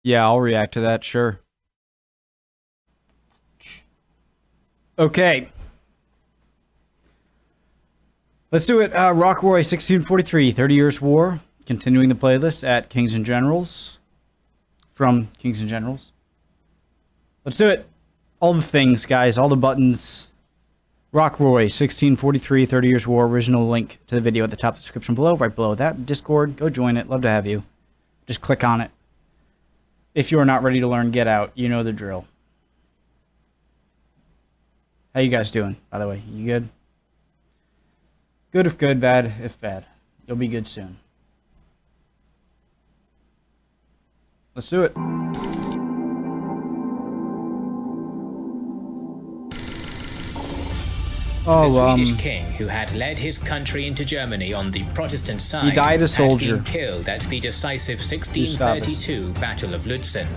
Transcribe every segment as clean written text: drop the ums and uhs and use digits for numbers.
Yeah, I'll react to that, sure. Okay. Let's do it. Rocroi 1643, 30 Years War. Continuing the playlist at Kings and Generals. From Kings and Generals. Let's do it. All the things, guys. All the buttons. Rocroi 1643, 30 Years War. Original link to the video at the top of the description below. Right below that. Discord. Go join it. Love to have you. Just click on it. If you are not ready to learn, get out. You know the drill. How you guys doing, by the way? You good? Good if good, bad if bad. You'll be good soon. Let's do it. The Swedish king who had led his country into Germany on the Protestant side he died a soldier. had been killed at the decisive 1632 Battle of Lutzen.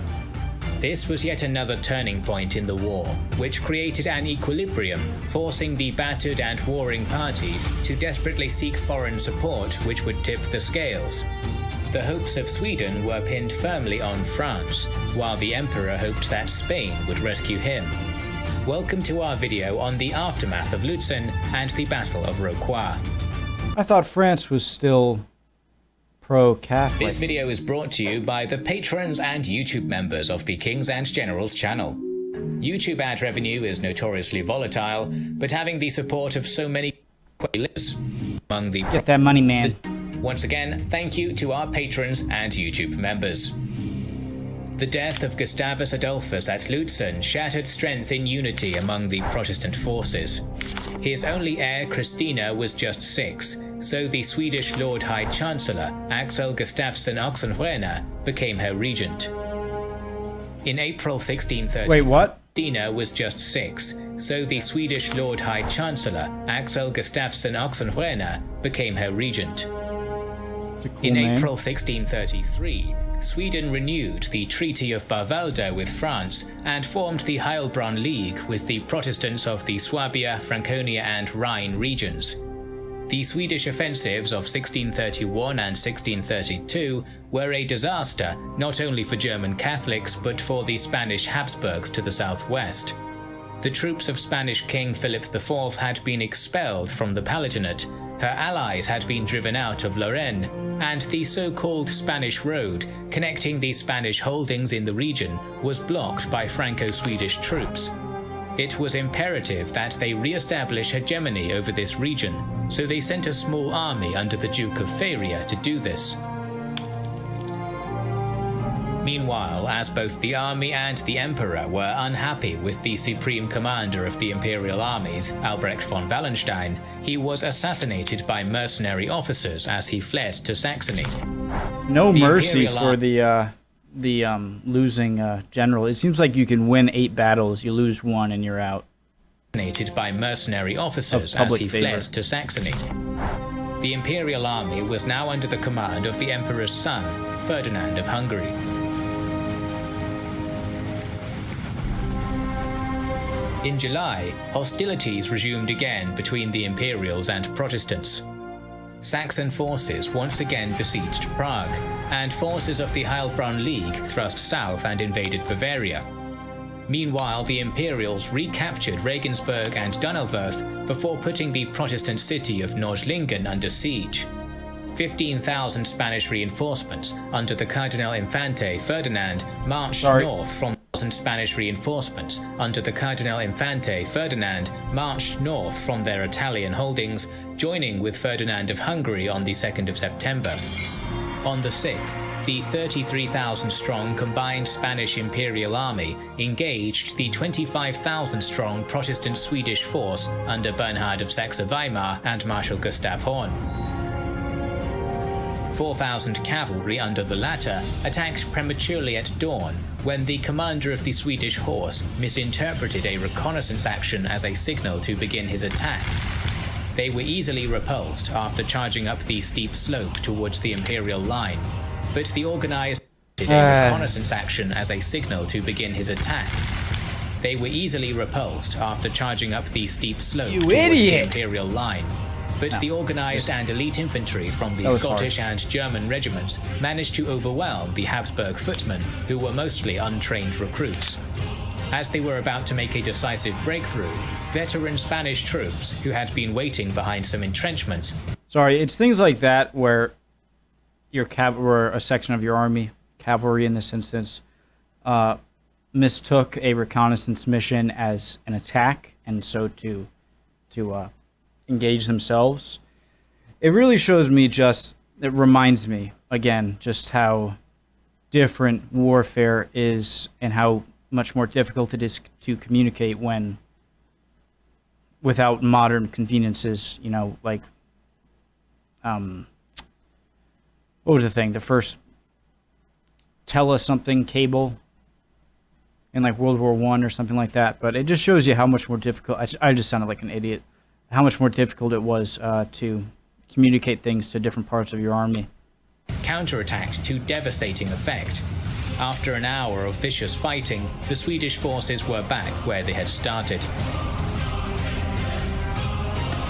This was yet another turning point in the war, which created an equilibrium, forcing the battered and warring parties to desperately seek foreign support which would tip the scales. The hopes of Sweden were pinned firmly on France, while the Emperor hoped that Spain would rescue him. Welcome to our video on the aftermath of Lutzen and the Battle of Rocroi. I thought France was still pro-Catholic. This video is brought to you by the patrons and YouTube members of the Kings and Generals channel. YouTube ad revenue is notoriously volatile, but having the support of so many among the get that money, man. Once again, thank you to our patrons and YouTube members. The death of Gustavus Adolphus at Lutzen shattered strength in unity among the Protestant forces. His only heir, Christina, was just 6, so the Swedish Lord High Chancellor, Axel Gustafsson Oxenstierna, became her regent. In April 1630, wait, what? Christina was just 6, so the Swedish Lord High Chancellor, Axel Gustafsson Oxenstierna, became her regent. In April 1633, Sweden renewed the Treaty of Barvalda with France and formed the Heilbronn League with the Protestants of the Swabia, Franconia and Rhine regions. The Swedish offensives of 1631 and 1632 were a disaster not only for German Catholics but for the Spanish Habsburgs to the southwest. The troops of Spanish King Philip IV had been expelled from the Palatinate, her allies had been driven out of Lorraine, and the so-called Spanish Road, connecting the Spanish holdings in the region, was blocked by Franco-Swedish troops. It was imperative that they re-establish hegemony over this region, so they sent a small army under the Duke of Feria to do this. Meanwhile, as both the army and the emperor were unhappy with the supreme commander of the imperial armies, Albrecht von Wallenstein, he was assassinated by mercenary officers as he fled to Saxony. No mercy for the losing general. It seems like you can win 8 battles, you lose 1, and you're out. Assassinated by mercenary officers as he fled to Saxony. The imperial army was now under the command of the emperor's son, Ferdinand of Hungary. In July, hostilities resumed again between the Imperials and Protestants. Saxon forces once again besieged Prague, and forces of the Heilbronn League thrust south and invaded Bavaria. Meanwhile, the Imperials recaptured Regensburg and Donauwörth before putting the Protestant city of Nördlingen under siege. 15,000 Spanish reinforcements under the Cardinal Infante Ferdinand marched north from Spanish reinforcements under the Cardinal Infante Ferdinand marched north from their Italian holdings, joining with Ferdinand of Hungary on the 2nd of September. On the 6th, the 33,000-strong combined Spanish Imperial Army engaged the 25,000-strong Protestant Swedish force under Bernhard of Saxe-Weimar and Marshal Gustav Horn. 4,000 cavalry under the latter attacked prematurely at dawn when the commander of the Swedish horse misinterpreted a reconnaissance action as a signal to begin his attack. They were easily repulsed after charging up the steep slope towards the Imperial line, but the organized a reconnaissance action as a signal to begin his attack. They were easily repulsed after charging up the steep slope towards the Imperial line, but the organized and elite infantry from the Scottish and German regiments managed to overwhelm the Habsburg footmen, who were mostly untrained recruits. As they were about to make a decisive breakthrough, veteran Spanish troops, who had been waiting behind some entrenchments... Sorry, it's things like that where where a section of your army, cavalry in this instance, mistook a reconnaissance mission as an attack, and so to engage themselves. It really shows me it reminds me, again, just how different warfare is and how much more difficult it is to communicate without modern conveniences, like, what was the thing? The first tell us something cable in like World War I or something like that. But it just shows you how much more difficult, I just sounded like an idiot, how much more difficult it was to communicate things to different parts of your army. Counterattacked to devastating effect. After an hour of vicious fighting, the Swedish forces were back where they had started.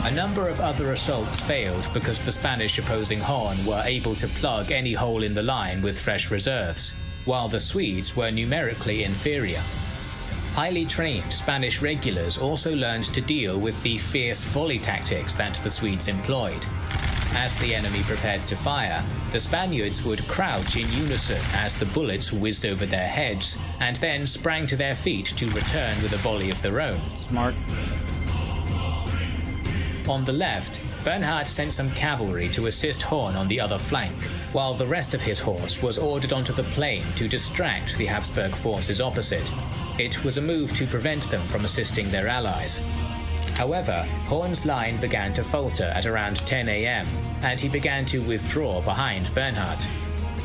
A number of other assaults failed because the Spanish opposing Horn were able to plug any hole in the line with fresh reserves, while the Swedes were numerically inferior. Highly trained Spanish regulars also learned to deal with the fierce volley tactics that the Swedes employed. As the enemy prepared to fire, the Spaniards would crouch in unison as the bullets whizzed over their heads, and then sprang to their feet to return with a volley of their own. Smart. On the left, Bernhard sent some cavalry to assist Horn on the other flank, while the rest of his horse was ordered onto the plain to distract the Habsburg forces opposite. It was a move to prevent them from assisting their allies. However, Horn's line began to falter at around 10 a.m., and he began to withdraw behind Bernhard.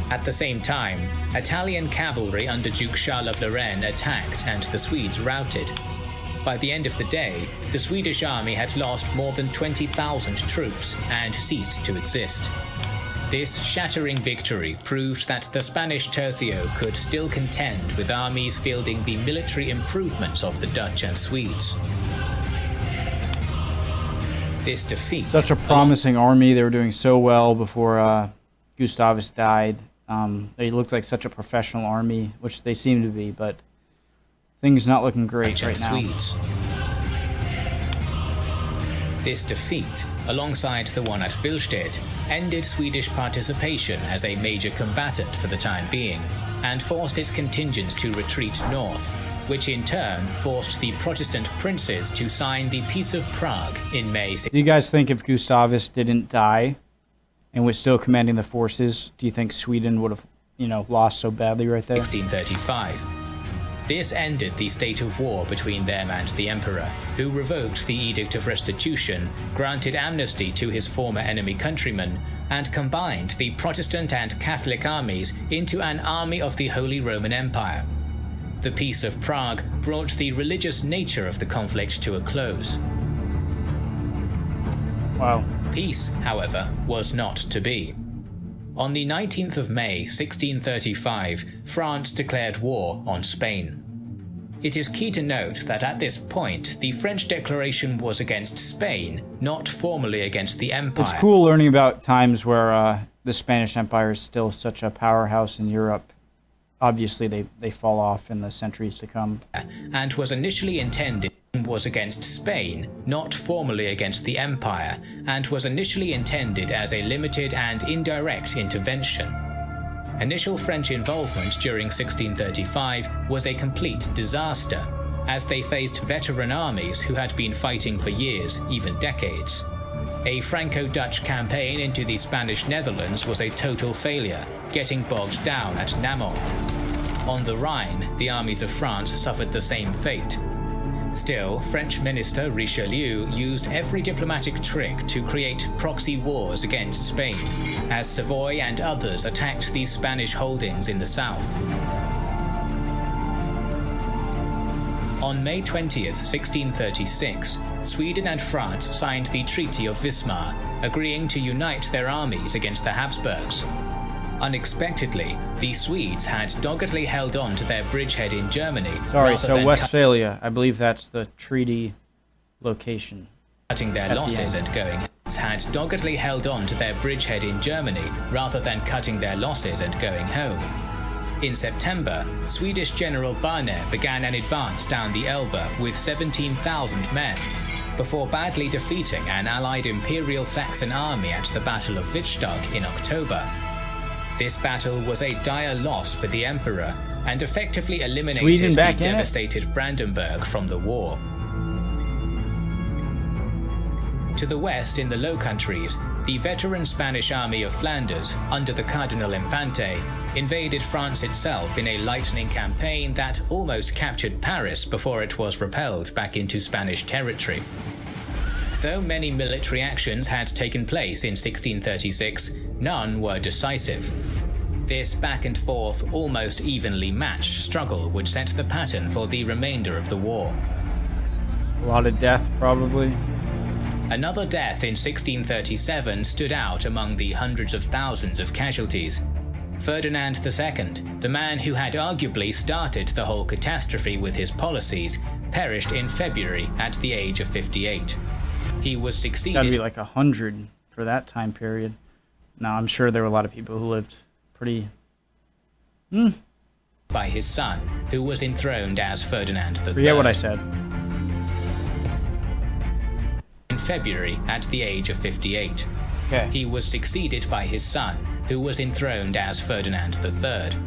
At the same time, Italian cavalry under Duke Charles of Lorraine attacked and the Swedes routed. By the end of the day, the Swedish army had lost more than 20,000 troops and ceased to exist. This shattering victory proved that the Spanish tercio could still contend with armies fielding the military improvements of the Dutch and Swedes. This defeat... Such a promising army. They were doing so well before Gustavus died. They looked like such a professional army, which they seem to be, but... things not looking great right now. Swedes. This defeat, alongside the one at Willstedt, ended Swedish participation as a major combatant for the time being, and forced its contingents to retreat north, which in turn forced the Protestant princes to sign the Peace of Prague in May. Do you guys think if Gustavus didn't die and was still commanding the forces, do you think Sweden would have, lost so badly right there? 1635. This ended the state of war between them and the emperor, who revoked the Edict of Restitution, granted amnesty to his former enemy countrymen, and combined the Protestant and Catholic armies into an army of the Holy Roman Empire. The Peace of Prague brought the religious nature of the conflict to a close. Wow. Peace, however, was not to be. On the 19th of May, 1635, France declared war on Spain. It is key to note that at this point, the French declaration was against Spain, not formally against the Empire. It's cool learning about times where the Spanish Empire is still such a powerhouse in Europe. Obviously, they fall off in the centuries to come. And was initially intended was against Spain, not formally against the Empire, and was initially intended as a limited and indirect intervention. Initial French involvement during 1635 was a complete disaster, as they faced veteran armies who had been fighting for years, even decades. A Franco-Dutch campaign into the Spanish Netherlands was a total failure, getting bogged down at Namur. On the Rhine, the armies of France suffered the same fate. Still, French minister Richelieu used every diplomatic trick to create proxy wars against Spain, as Savoy and others attacked these Spanish holdings in the south. On May 20th, 1636, Sweden and France signed the Treaty of Wismar, agreeing to unite their armies against the Habsburgs. Unexpectedly, the Swedes had doggedly held on to their bridgehead in Germany. Sorry, so Westphalia, I believe that's the treaty location. cutting their losses and going had doggedly held on to their bridgehead in Germany rather than cutting their losses and going home. In September, Swedish General Barne began an advance down the Elbe with 17,000 men, before badly defeating an allied Imperial Saxon army at the Battle of Wittstock in October. This battle was a dire loss for the Emperor and effectively eliminated the devastated Brandenburg from the war. To the west in the Low Countries, the veteran Spanish army of Flanders, under the Cardinal Infante, invaded France itself in a lightning campaign that almost captured Paris before it was repelled back into Spanish territory. Though many military actions had taken place in 1636, none were decisive. This back and forth, almost evenly matched struggle would set the pattern for the remainder of the war. A lot of death, probably. Another death in 1637 stood out among the hundreds of thousands of casualties. Ferdinand II, the man who had arguably started the whole catastrophe with his policies, perished in February at the age of 58. He was succeeded... Gotta be like 100 for that time period. Now, I'm sure there were a lot of people who lived pretty... by his son, who was enthroned as Ferdinand III. Forget what I said. In February at the age of 58. Okay. He was succeeded by his son, who was enthroned as Ferdinand III.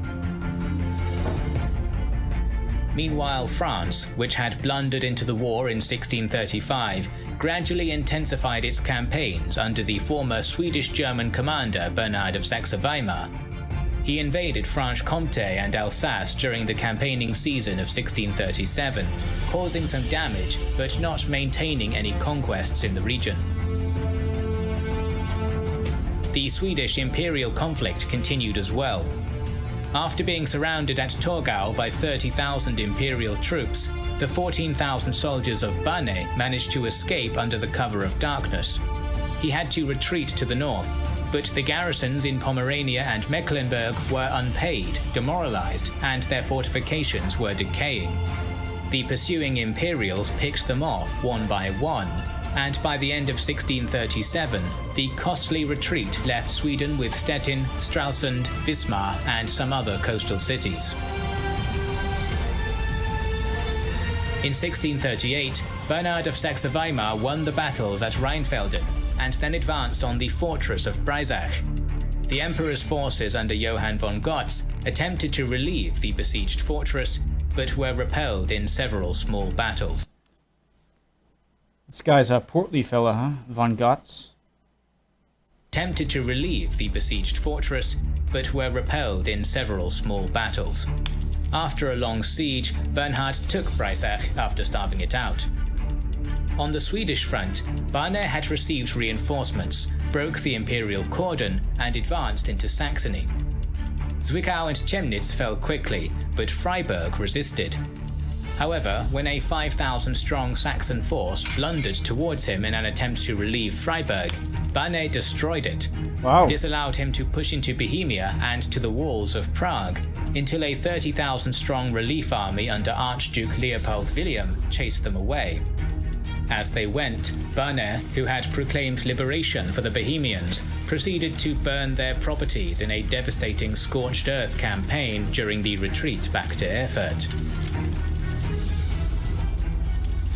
Meanwhile, France, which had blundered into the war in 1635, gradually intensified its campaigns under the former Swedish-German commander Bernard of Saxe-Weimar. He invaded Franche-Comté and Alsace during the campaigning season of 1637, causing some damage but not maintaining any conquests in the region. The Swedish imperial conflict continued as well. After being surrounded at Torgau by 30,000 imperial troops, the 14,000 soldiers of Barne managed to escape under the cover of darkness. He had to retreat to the north, but the garrisons in Pomerania and Mecklenburg were unpaid, demoralized, and their fortifications were decaying. The pursuing Imperials picked them off one by one, and by the end of 1637, the costly retreat left Sweden with Stettin, Stralsund, Wismar, and some other coastal cities. In 1638, Bernard of Saxe-Weimar won the battles at Rheinfelden, and then advanced on the fortress of Breisach. The Emperor's forces under Johann von Gotz attempted to relieve the besieged fortress, but were repelled in several small battles. This guy's a portly fella, huh? Von Gotz. Attempted to relieve the besieged fortress, but were repelled in several small battles. After a long siege, Bernhard took Breisach after starving it out. On the Swedish front, Barne had received reinforcements, broke the imperial cordon, and advanced into Saxony. Zwickau and Chemnitz fell quickly, but Freiburg resisted. However, when a 5,000-strong Saxon force blundered towards him in an attempt to relieve Freiburg, Barne destroyed it. Wow. This allowed him to push into Bohemia and to the walls of Prague, until a 30,000-strong relief army under Archduke Leopold William chased them away. As they went, Barne, who had proclaimed liberation for the Bohemians, proceeded to burn their properties in a devastating scorched earth campaign during the retreat back to Erfurt.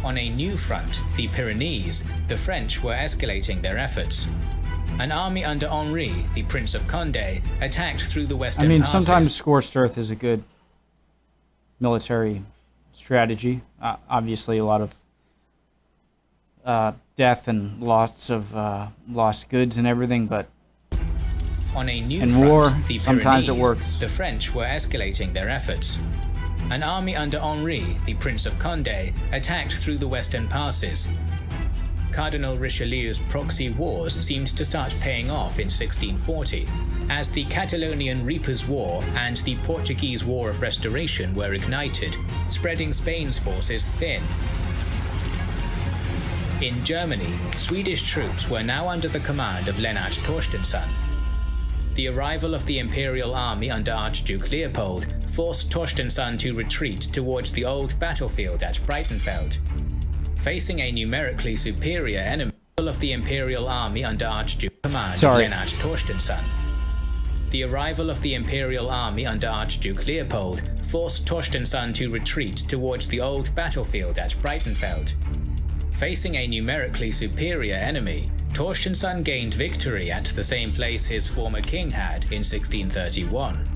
On a new front, the Pyrenees, the French were escalating their efforts. An army under Henri, the Prince of Condé, attacked through the western passes. Sometimes scorched earth is a good military strategy. Obviously, a lot of death and lots of lost goods and everything, but on a new in front, war, the sometimes Pyrenees, it works. The French were escalating their efforts. An army under Henri, the Prince of Condé, attacked through the western passes. Cardinal Richelieu's proxy wars seemed to start paying off in 1640, as the Catalonian Reapers' War and the Portuguese War of Restoration were ignited, spreading Spain's forces thin. In Germany, Swedish troops were now under the command of Lennart Torstensson. The arrival of the Imperial army under Archduke Leopold forced Torstensson to retreat towards the old battlefield at Breitenfeld. Facing a numerically superior enemy of the Imperial Army under Archduke command of Lennart Torstensson. The arrival of the Imperial Army under Archduke Leopold forced Torstensson to retreat towards the old battlefield at Breitenfeld. Facing a numerically superior enemy, Torstensson gained victory at the same place his former king had in 1631.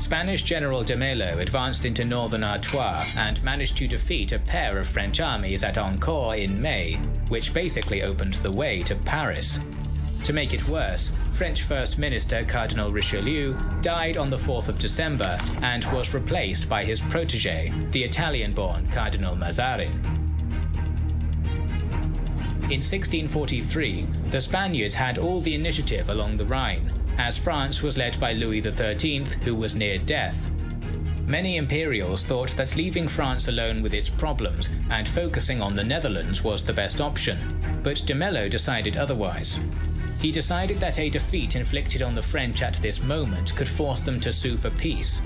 Spanish General de Mello advanced into northern Artois and managed to defeat a pair of French armies at Ancourt in May, which basically opened the way to Paris. To make it worse, French First Minister Cardinal Richelieu died on the 4th of December and was replaced by his protege, the Italian-born Cardinal Mazarin. In 1643, the Spaniards had all the initiative along the Rhine, as France was led by Louis XIII, who was near death. Many imperials thought that leaving France alone with its problems and focusing on the Netherlands was the best option, but de Mello decided otherwise. He decided that a defeat inflicted on the French at this moment could force them to sue for peace.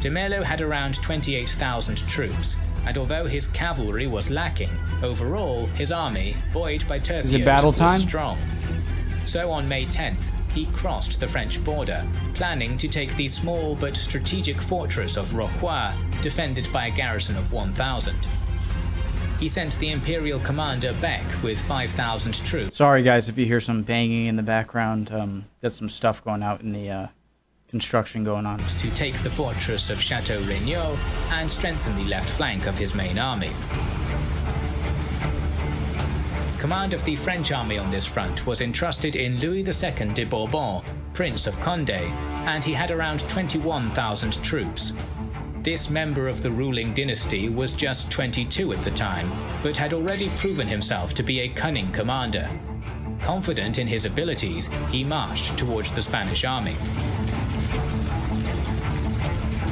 De Mello had around 28,000 troops, and although his cavalry was lacking, overall his army, buoyed by Tercios, was strong. So on May 10th, he crossed the French border, planning to take the small but strategic fortress of Rocroi, defended by a garrison of 1,000. He sent the Imperial commander Beck with 5,000 troops. Sorry guys if you hear some banging in the background. There's some stuff going out in the construction going on. To take the fortress of Chateau Regnault and strengthen the left flank of his main army. Command of the French army on this front was entrusted in Louis II de Bourbon, Prince of Condé, and he had around 21,000 troops. This member of the ruling dynasty was just 22 at the time, but had already proven himself to be a cunning commander. Confident in his abilities, he marched towards the Spanish army.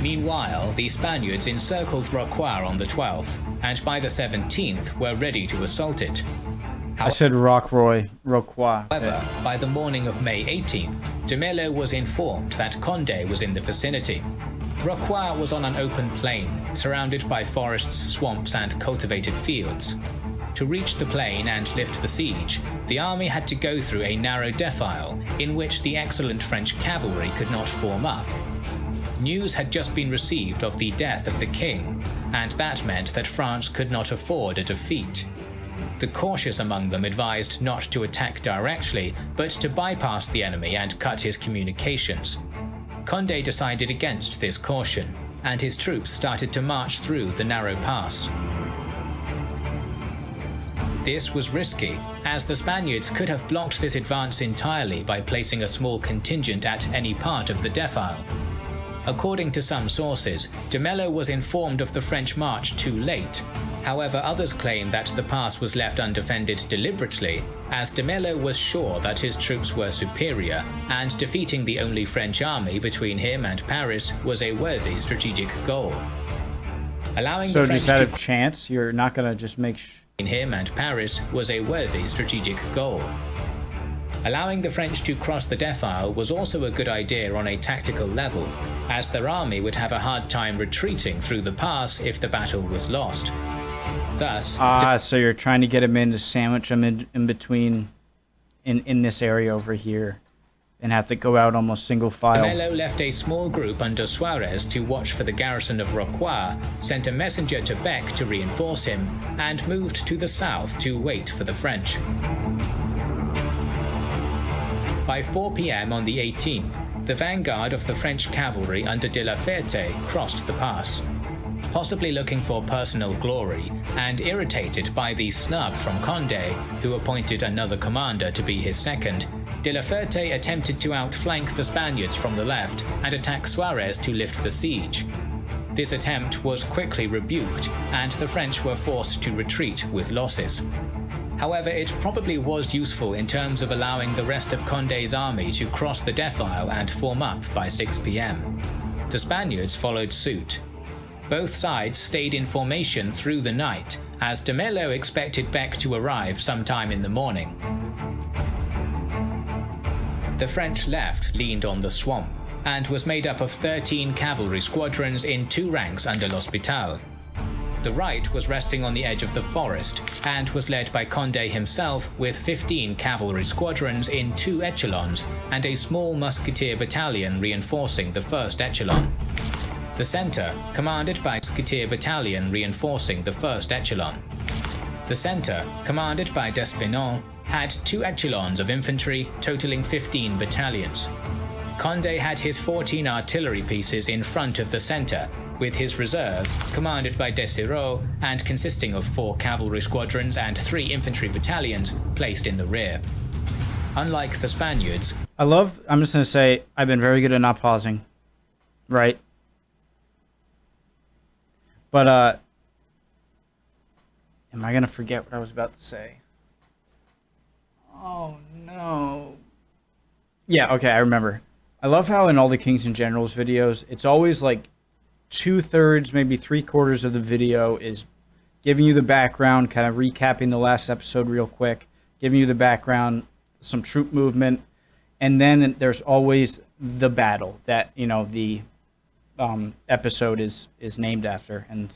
Meanwhile, the Spaniards encircled Rocroi on the 12th, and by the 17th were ready to assault it. I said Rocroi. However, by the morning of May 18th, de Mello was informed that Condé was in the vicinity. Rocroi was on an open plain, surrounded by forests, swamps, and cultivated fields. To reach the plain and lift the siege, the army had to go through a narrow defile in which the excellent French cavalry could not form up. News had just been received of the death of the king, and that meant that France could not afford a defeat. The cautious among them advised not to attack directly, but to bypass the enemy and cut his communications. Condé decided against this caution, and his troops started to march through the narrow pass. This was risky, as the Spaniards could have blocked this advance entirely by placing a small contingent at any part of the defile. According to some sources, de Mello was informed of the French march too late. However, others claim that the pass was left undefended deliberately, as de Mello was sure that his troops were superior, and defeating the only French army between him and Paris was a worthy strategic goal. So just out of chance, you're not going to just make him and Paris was a worthy strategic goal. Allowing the French to cross the defile was also a good idea on a tactical level, as their army would have a hard time retreating through the pass if the battle was lost. Thus, so you're trying to get him in to sandwich him in between, in this area over here, and have to go out almost single file. Mello left a small group under Suarez to watch for the garrison of Rocroi, sent a messenger to Beck to reinforce him, and moved to the south to wait for the French. By 4 p.m. on the 18th, the vanguard of the French cavalry under De la Ferte crossed the pass. Possibly looking for personal glory, and irritated by the snub from Condé, who appointed another commander to be his second, De la Ferte attempted to outflank the Spaniards from the left and attack Suarez to lift the siege. This attempt was quickly rebuked, and the French were forced to retreat with losses. However, it probably was useful in terms of allowing the rest of Condé's army to cross the defile and form up by 6 p.m. The Spaniards followed suit. Both sides stayed in formation through the night, as de Mello expected Beck to arrive sometime in the morning. The French left leaned on the swamp, and was made up of 13 cavalry squadrons in 2 ranks under l'Hospital. The right was resting on the edge of the forest and was led by Condé himself with 15 cavalry squadrons in 2 echelons and a small musketeer battalion reinforcing the 1st echelon. The center, commanded by musketeer battalion reinforcing the 1st echelon. The center, commanded by Despinon, had 2 echelons of infantry totaling 15 battalions. Condé had his 14 artillery pieces in front of the center, with his reserve, commanded by Desiraux and consisting of 4 cavalry squadrons and 3 infantry battalions, placed in the rear. Unlike the Spaniards, I'm just going to say, I've been very good at not pausing. Right? But, am I going to forget what I was about to say? Oh, no. Yeah, okay, I remember. I love how in all the Kings and Generals videos, it's always like 2/3, maybe 3/4 of the video is giving you the background, kind of recapping the last episode real quick, giving you the background, some troop movement, and then there's always the battle that, you know, the episode is named after. And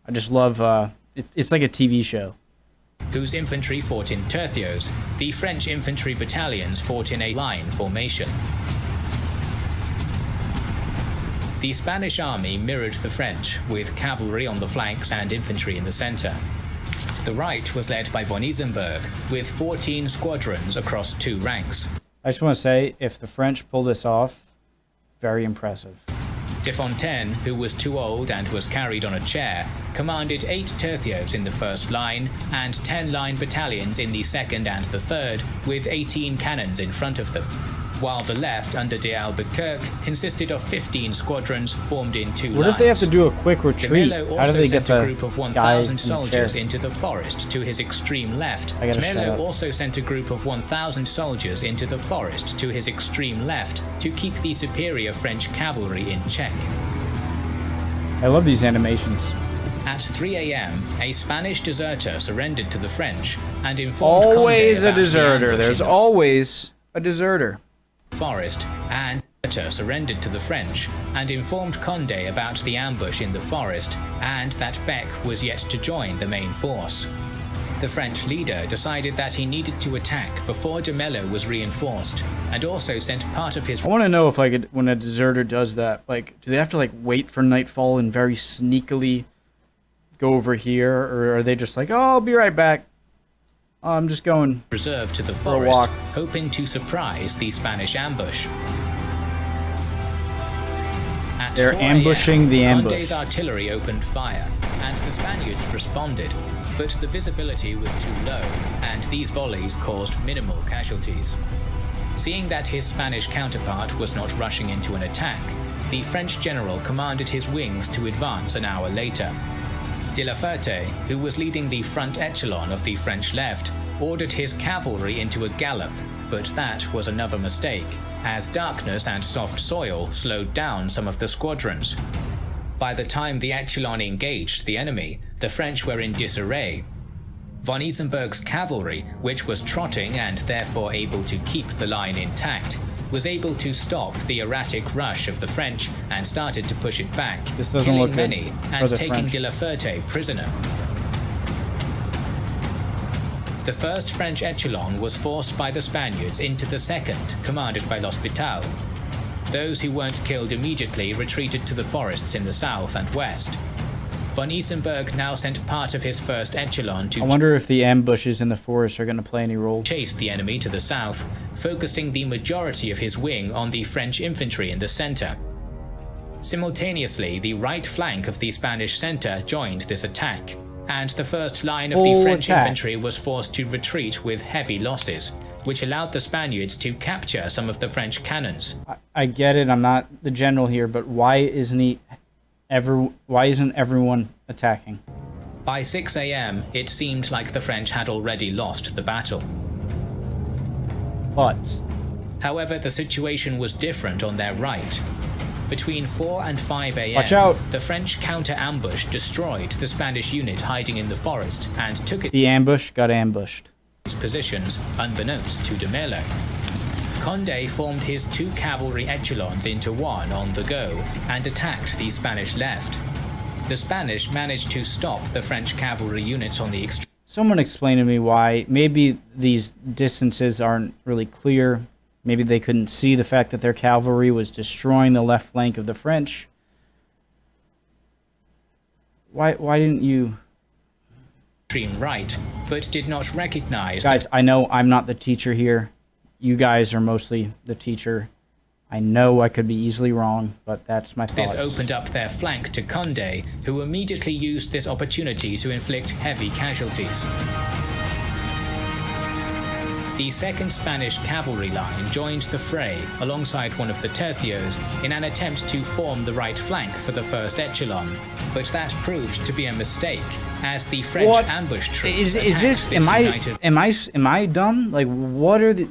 I just love, it's like a TV show. Whose infantry fought in tercios, the French infantry battalions fought in a line formation. The Spanish army mirrored the French, with cavalry on the flanks and infantry in the center. The right was led by von Isenberg, with 14 squadrons across 2 ranks. I just want to say, if the French pull this off, very impressive. De Fontaine, who was too old and was carried on a chair, commanded 8 tercios in the 1st line and 10 line battalions in the 2nd and the 3rd, with 18 cannons in front of them, while the left under de Albuquerque consisted of 15 squadrons formed in 2 lines. What if they have to do a quick retreat? How do they get a group of 1,000 soldiers into the forest to his extreme left. Mello also sent a group of 1,000 soldiers into the forest to his extreme left to keep the superior French cavalry in check. I love these animations. At 3 a.m., a Spanish deserter surrendered to the French and informed Always Condé a deserter. There's always a deserter. Forest, and surrendered to the French and informed Condé about the ambush in the forest and that Beck was yet to join the main force. The French leader decided that he needed to attack before de Mello was reinforced and also sent part of his... I want to know if, like, when a deserter does that, like, do they have to, like, wait for nightfall and very sneakily go over here, or are they just like, oh, I'll be right back? I'm just going reserve to the forest, hoping to surprise the Spanish ambush. They're ambushing the ambush. Condé's artillery opened fire, and the Spaniards responded, but the visibility was too low, and these volleys caused minimal casualties. Seeing that his Spanish counterpart was not rushing into an attack, the French general commanded his wings to advance an hour later. De la Ferte, who was leading the front echelon of the French left, ordered his cavalry into a gallop, but that was another mistake, as darkness and soft soil slowed down some of the squadrons. By the time the echelon engaged the enemy, the French were in disarray. Von Isenberg's cavalry, which was trotting and therefore able to keep the line intact, was able to stop the erratic rush of the French and started to push it back, killing many and taking de la Ferte prisoner. The first French echelon was forced by the Spaniards into the second, commanded by L'Hospital. Those who weren't killed immediately retreated to the forests in the south and west. Von Isenberg now sent part of his first echelon to... I wonder if the ambushes in the forest are going to play any role. ...chase the enemy to the south, focusing the majority of his wing on the French infantry in the center. Simultaneously, the right flank of the Spanish center joined this attack, and the first line of the French infantry was forced to retreat with heavy losses, which allowed the Spaniards to capture some of the French cannons. I get it, I'm not the general here, but why isn't everyone attacking? By 6 a.m., it seemed like the French had already lost the battle. But... However, the situation was different on their right. Between 4 and 5 a.m., watch out, the French counter-ambush destroyed the Spanish unit hiding in the forest and took the ambush got ambushed. Its positions unbeknownst to de Mello. Condé formed his 2 cavalry echelons into one on the go and attacked the Spanish left. The Spanish managed to stop the French cavalry units on the extreme. Someone explain to me why. Maybe these distances aren't really clear. Maybe they couldn't see the fact that their cavalry was destroying the left flank of the French. Why didn't you... Extreme right, but did not recognize... Guys, I know I'm not the teacher here. You guys are mostly the teacher. I know I could be easily wrong, but that's my thoughts. This opened up their flank to Condé, who immediately used this opportunity to inflict heavy casualties. The 2nd Spanish Cavalry Line joined the fray alongside one of the tercios in an attempt to form the right flank for the 1st Echelon, but that proved to be a mistake as the French ambush troops attacked this united... Am I dumb? Like, what are the...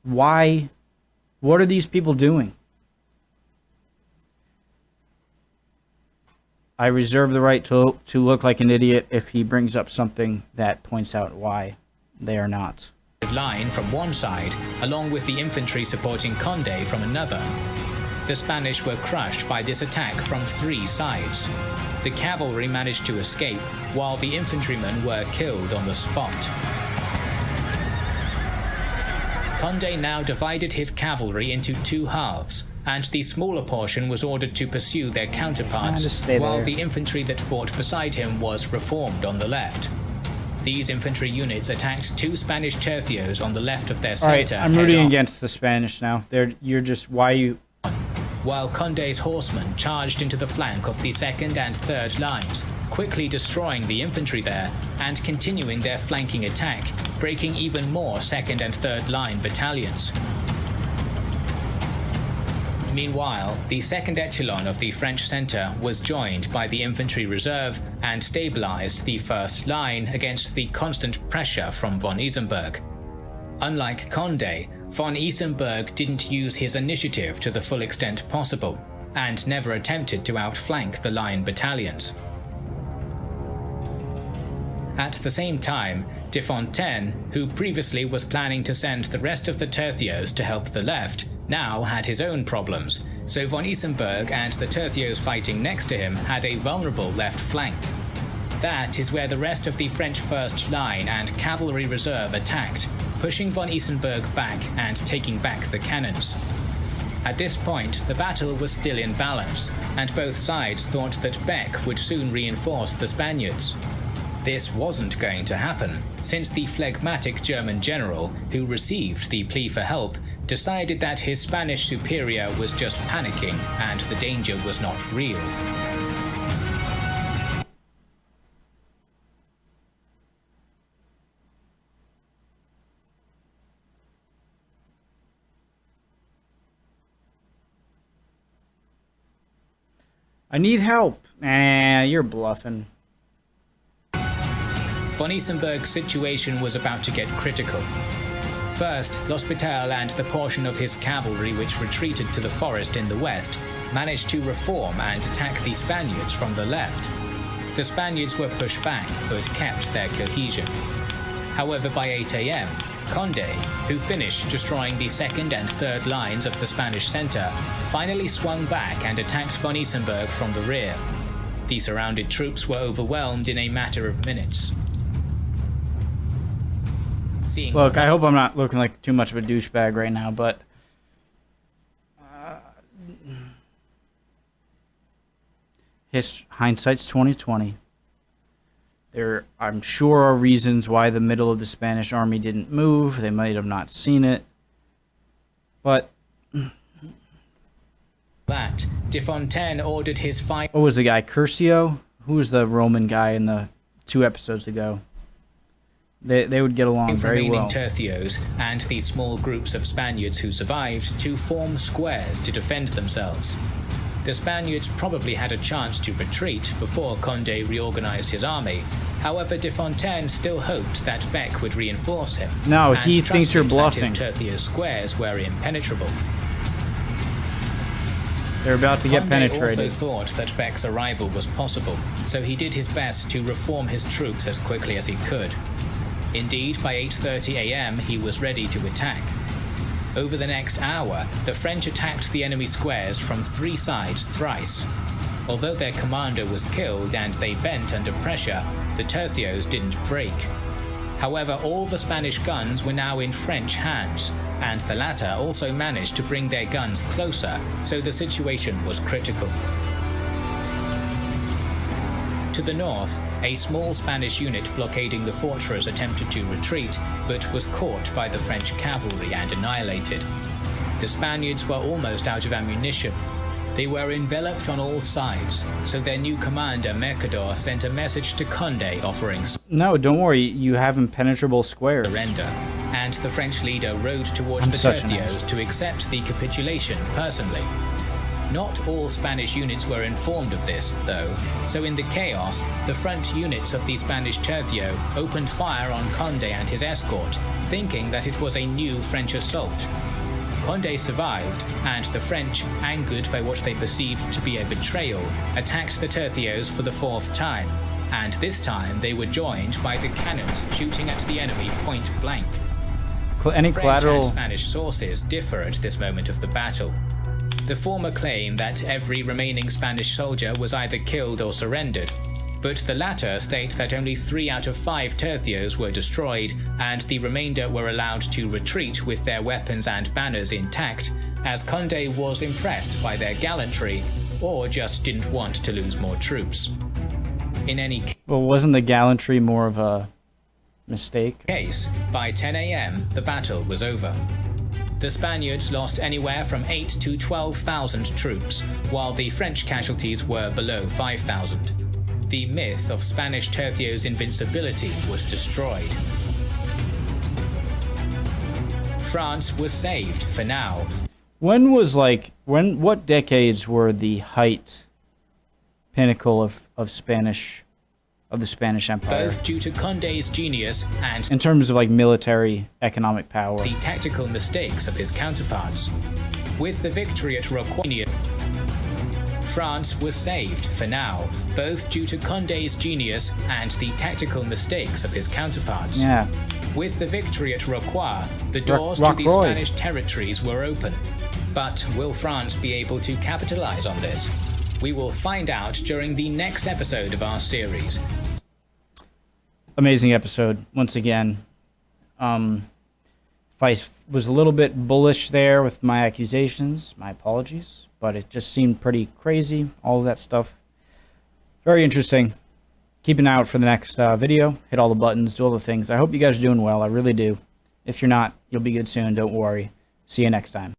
Why? What are these people doing? I reserve the right to look like an idiot if he brings up something that points out why they are not. Line from one side, along with the infantry supporting Condé from another. The Spanish were crushed by this attack from 3 sides. The cavalry managed to escape, while the infantrymen were killed on the spot. Condé now divided his cavalry into 2 halves, and the smaller portion was ordered to pursue their counterparts, while the infantry that fought beside him was reformed on the left. These infantry units attacked 2 Spanish tercios on the left of their center. Alright, I'm rooting against the Spanish now. While Condé's horsemen charged into the flank of the 2nd and 3rd lines, quickly destroying the infantry there and continuing their flanking attack, breaking even more 2nd and 3rd line battalions. Meanwhile, the 2nd Echelon of the French centre was joined by the infantry reserve and stabilised the 1st line against the constant pressure from von Isenberg. Unlike Condé, von Isenberg didn't use his initiative to the full extent possible, and never attempted to outflank the line battalions. At the same time, de Fontaine, who previously was planning to send the rest of the tercios to help the left, now had his own problems, so von Isenberg and the tercios fighting next to him had a vulnerable left flank. That is where the rest of the French first line and cavalry reserve attacked, pushing von Isenberg back and taking back the cannons. At this point, the battle was still in balance, and both sides thought that Beck would soon reinforce the Spaniards. This wasn't going to happen, since the phlegmatic German general, who received the plea for help, decided that his Spanish superior was just panicking and the danger was not real. I need help. You're bluffing. Von Isenberg's situation was about to get critical. First, L'Hospital and the portion of his cavalry which retreated to the forest in the west managed to reform and attack the Spaniards from the left. The Spaniards were pushed back but kept their cohesion. However, by 8 AM, Condé, who finished destroying the 2nd and 3rd lines of the Spanish centre, finally swung back and attacked von Isenberg from the rear. The surrounded troops were overwhelmed in a matter of minutes. Look, I hope I'm not looking like too much of a douchebag right now, but hindsight's 20/20. There, I'm sure, are reasons why the middle of the Spanish army didn't move. They might have not seen it, but that de Fontaine ordered his fight. What was the guy? Curcio? Who was the Roman guy in the 2 episodes ago? They would get along very well. Tercios and the small groups of Spaniards who survived to form squares to defend themselves. The Spaniards probably had a chance to retreat before Condé reorganized his army. However, de Fontaine still hoped that Beck would reinforce him. No, he thinks you're bluffing. His tercio squares were impenetrable. They're about to get penetrated. Condé also thought that Beck's arrival was possible, so he did his best to reform his troops as quickly as he could. Indeed, by 8:30 AM, he was ready to attack. Over the next hour, the French attacked the enemy squares from 3 sides thrice. Although their commander was killed and they bent under pressure, the tercios didn't break. However, all the Spanish guns were now in French hands, and the latter also managed to bring their guns closer, so the situation was critical. To the north, a small Spanish unit blockading the fortress attempted to retreat, but was caught by the French cavalry and annihilated. The Spaniards were almost out of ammunition. They were enveloped on all sides, so their new commander Mercador sent a message to Condé offering No, don't worry, you have impenetrable squares. surrender, and the French leader rode towards the tercios to accept the capitulation personally. Not all Spanish units were informed of this, though, so in the chaos, the front units of the Spanish tercio opened fire on Condé and his escort, thinking that it was a new French assault. Condé survived, and the French, angered by what they perceived to be a betrayal, attacked the tercios for the fourth time, and this time they were joined by the cannons shooting at the enemy point blank. Any French collateral? and Spanish sources differ at this moment of the battle. The former claim that every remaining Spanish soldier was either killed or surrendered, but the latter state that only 3 out of 5 tercios were destroyed, and the remainder were allowed to retreat with their weapons and banners intact, as Condé was impressed by their gallantry, or just didn't want to lose more troops. In any Well, wasn't the gallantry more of a mistake? case, by 10 AM the battle was over. The Spaniards lost anywhere from 8 to 12,000 troops, while the French casualties were below 5,000. The myth of Spanish tercios' invincibility was destroyed. France was saved for now. What decades were the pinnacle of the Spanish Empire? Both due to Condé's genius and In terms of military economic power. the tactical mistakes of his counterparts. With the victory at Rocroi, France was saved for now, both due to Condé's genius and the tactical mistakes of his counterparts. Yeah. With the victory at Rocroi, the doors to the Rocroi. Spanish territories were open. But will France be able to capitalize on this? We will find out during the next episode of our series. Amazing episode, once again. If I was a little bit bullish there with my accusations, my apologies. But it just seemed pretty crazy, all of that stuff. Very interesting. Keep an eye out for the next video. Hit all the buttons, do all the things. I hope you guys are doing well. I really do. If you're not, you'll be good soon. Don't worry. See you next time.